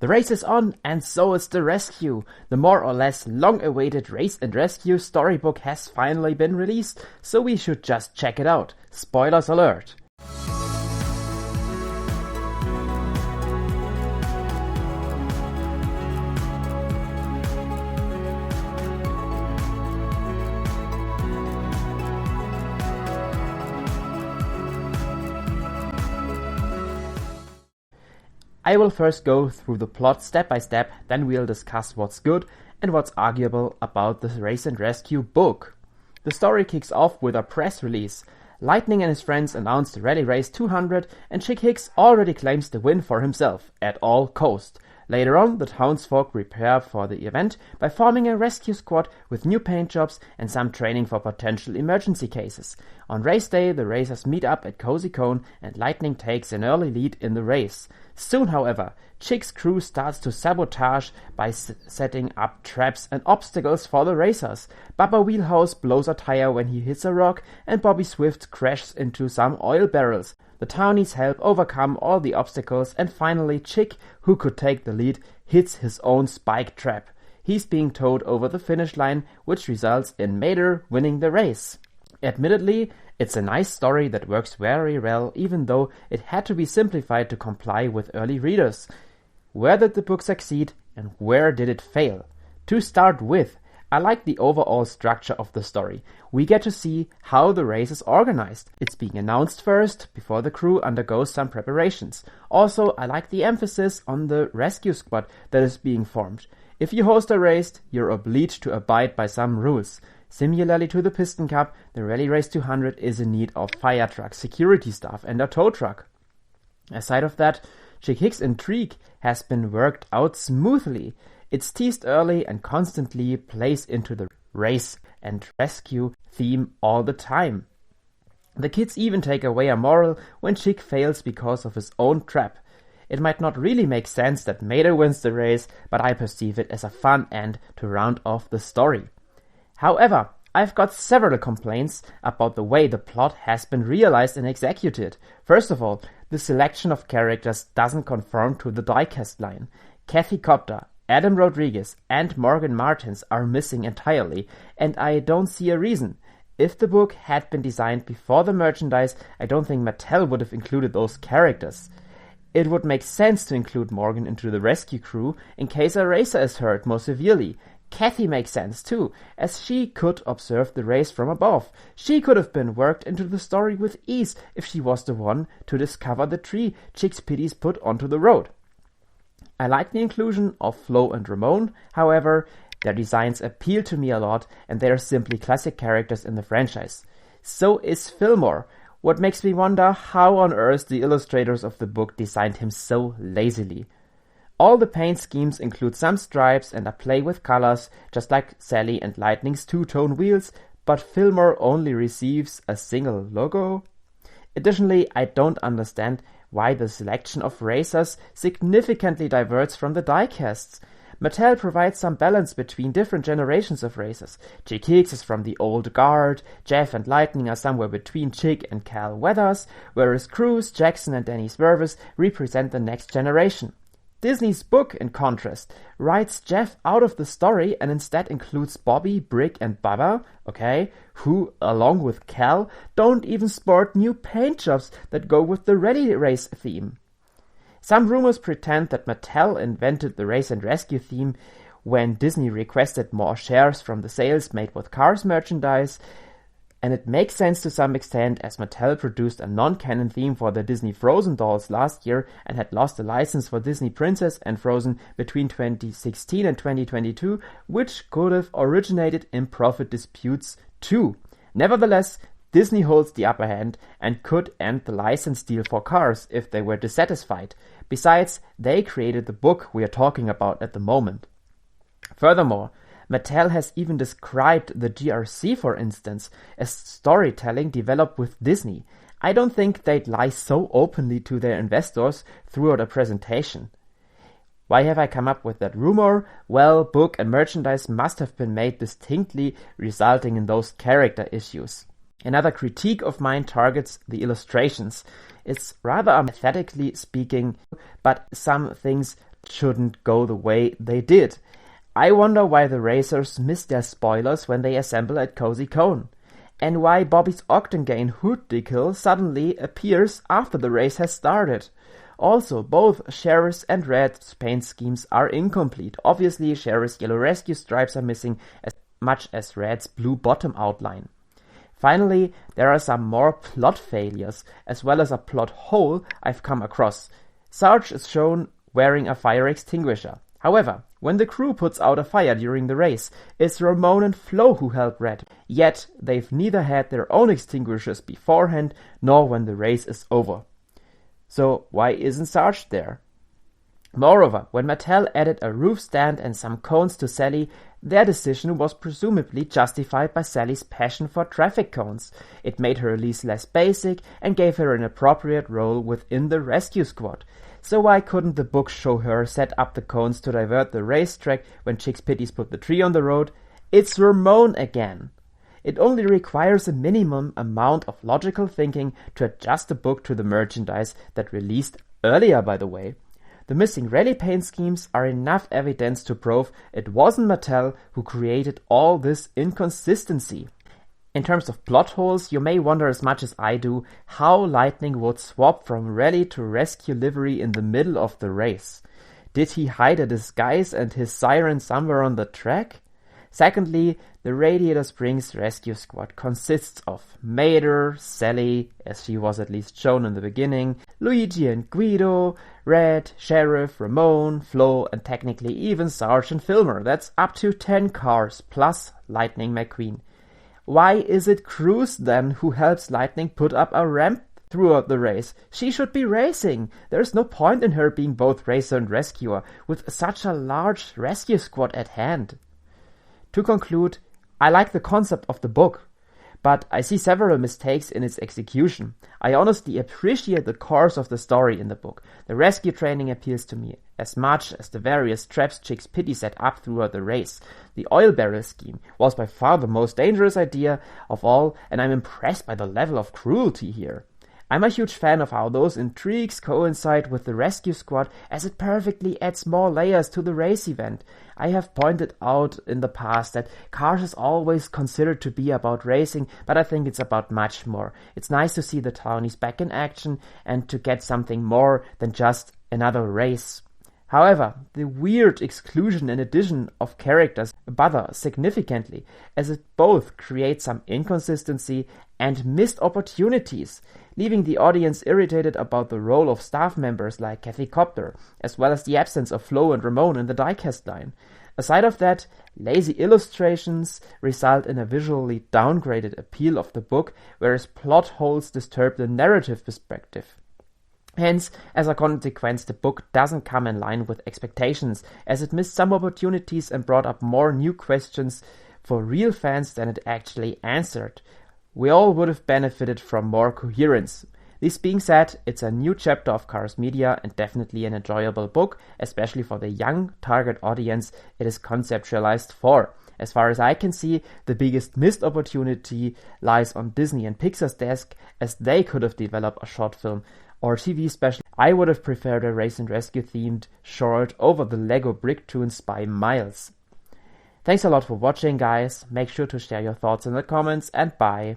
The race is on, and so is the rescue. The more or less long-awaited Race and Rescue storybook has finally been released, so we should just check it out. Spoilers alert! I will first go through the plot step by step, then we'll discuss what's good and what's arguable about the Race and Rescue book. The story kicks off with a press release. Lightning and his friends announce the Rally Race 200 and Chick Hicks already claims the win for himself, at all cost. Later on, the townsfolk prepare for the event by forming a rescue squad with new paint jobs and some training for potential emergency cases. On race day, the racers meet up at Cozy Cone and Lightning takes an early lead in the race. Soon, however, Chick's crew starts to sabotage by setting up traps and obstacles for the racers. Bubba Wheelhouse blows a tire when he hits a rock and Bobby Swift crashes into some oil barrels. The townies help overcome all the obstacles and finally Chick, who could take the lead, hits his own spike trap. He's being towed over the finish line, which results in Mater winning the race. Admittedly, it's a nice story that works very well, even though it had to be simplified to comply with early readers. Where did the book succeed and where did it fail? To start with, I like the overall structure of the story. We get to see how the race is organized. It's being announced first, before the crew undergoes some preparations. Also, I like the emphasis on the rescue squad that is being formed. If you host a race, you're obliged to abide by some rules. Similarly to the Piston Cup, the Rally Race 200 is in need of fire truck, security staff and a tow truck. Aside of that, Chick Hicks' intrigue has been worked out smoothly. It's teased early and constantly plays into the race and rescue theme all the time. The kids even take away a moral when Chick fails because of his own trap. It might not really make sense that Mater wins the race, but I perceive it as a fun end to round off the story. However, I've got several complaints about the way the plot has been realized and executed. First of all, the selection of characters doesn't conform to the diecast line. Kathy Copter, Adam Rodriguez and Morgan Martins are missing entirely, and I don't see a reason. If the book had been designed before the merchandise, I don't think Mattel would have included those characters. It would make sense to include Morgan into the rescue crew in case a racer is hurt more severely. Kathy makes sense too, as she could observe the race from above. She could have been worked into the story with ease if she was the one to discover the tree Chick's Pitties put onto the road. I like the inclusion of Flo and Ramon, however, their designs appeal to me a lot and they are simply classic characters in the franchise. So is Fillmore, what makes me wonder how on earth the illustrators of the book designed him so lazily. All the paint schemes include some stripes and a play with colors, just like Sally and Lightning's two-tone wheels, but Fillmore only receives a single logo. Additionally, I don't understand why the selection of racers significantly diverts from the diecasts. Mattel provides some balance between different generations of racers. Chick Hicks is from the old guard, Jeff and Lightning are somewhere between Chick and Cal Weathers, whereas Cruz, Jackson and Danny Swervis represent the next generation. Disney's book, in contrast, writes Jeff out of the story and instead includes Bobby, Brick and Bubba, who, along with Cal, don't even sport new paint jobs that go with the Rally Race theme. Some rumors pretend that Mattel invented the Race and Rescue theme when Disney requested more shares from the sales made with Cars merchandise, and it makes sense to some extent as Mattel produced a non-canon theme for the Disney Frozen dolls last year and had lost the license for Disney Princess and Frozen between 2016 and 2022, which could have originated in profit disputes too. Nevertheless, Disney holds the upper hand and could end the license deal for Cars if they were dissatisfied. Besides, they created the book we are talking about at the moment. Furthermore, Mattel has even described the GRC, for instance, as storytelling developed with Disney. I don't think they'd lie so openly to their investors throughout a presentation. Why have I come up with that rumor? Well, book and merchandise must have been made distinctly, resulting in those character issues. Another critique of mine targets the illustrations. It's rather aesthetically speaking, but some things shouldn't go the way they did. I wonder why the racers miss their spoilers when they assemble at Cozy Cone, and why Bobby's Octane hood decal suddenly appears after the race has started. Also, both Sheriff's and Red's paint schemes are incomplete. Obviously, Sheriff's yellow rescue stripes are missing as much as Red's blue bottom outline. Finally, there are some more plot failures, as well as a plot hole I've come across. Sarge is shown wearing a fire extinguisher. However, when the crew puts out a fire during the race, it's Ramon and Flo who help Red, yet they've neither had their own extinguishers beforehand nor when the race is over. So why isn't Sarge there? Moreover, when Mattel added a roof stand and some cones to Sally, their decision was presumably justified by Sally's passion for traffic cones. It made her release less basic and gave her an appropriate role within the rescue squad. So why couldn't the book show her set up the cones to divert the racetrack when Chicks Pitties put the tree on the road? It's Ramon again. It only requires a minimum amount of logical thinking to adjust the book to the merchandise that released earlier, by the way. The missing rally paint schemes are enough evidence to prove it wasn't Mattel who created all this inconsistency. In terms of plot holes, you may wonder as much as I do how Lightning would swap from rally to rescue livery in the middle of the race. Did he hide a disguise and his siren somewhere on the track? Secondly, the Radiator Springs rescue squad consists of Mater, Sally, as she was at least shown in the beginning, Luigi and Guido, Red, Sheriff, Ramon, Flo, and technically even Sarge and Filmer. That's up to 10 cars, plus Lightning McQueen. Why is it Cruz then who helps Lightning put up a ramp throughout the race? She should be racing. There's no point in her being both racer and rescuer, with such a large rescue squad at hand. To conclude, I like the concept of the book, but I see several mistakes in its execution. I honestly appreciate the course of the story in the book. The rescue training appeals to me as much as the various traps Chicks Pitty set up throughout the race. The oil barrel scheme was by far the most dangerous idea of all, and I'm impressed by the level of cruelty here. I'm a huge fan of how those intrigues coincide with the rescue squad, as it perfectly adds more layers to the race event. I have pointed out in the past that Cars is always considered to be about racing, but I think it's about much more. It's nice to see the Townies back in action and to get something more than just another race. However, the weird exclusion and addition of characters bother significantly, as it both creates some inconsistency and missed opportunities, leaving the audience irritated about the role of staff members like Kathy Copter, as well as the absence of Flo and Ramon in the diecast line. Aside of that, lazy illustrations result in a visually downgraded appeal of the book, whereas plot holes disturb the narrative perspective. Hence, as a consequence, the book doesn't come in line with expectations, as it missed some opportunities and brought up more new questions for real fans than it actually answered. We all would have benefited from more coherence. This being said, it's a new chapter of Cars media and definitely an enjoyable book, especially for the young target audience it is conceptualized for. As far as I can see, the biggest missed opportunity lies on Disney and Pixar's desk, as they could have developed a short film or TV special. I would have preferred a race and rescue themed short over the Lego Bricktoons by miles. Thanks a lot for watching, guys. Make sure to share your thoughts in the comments, and bye.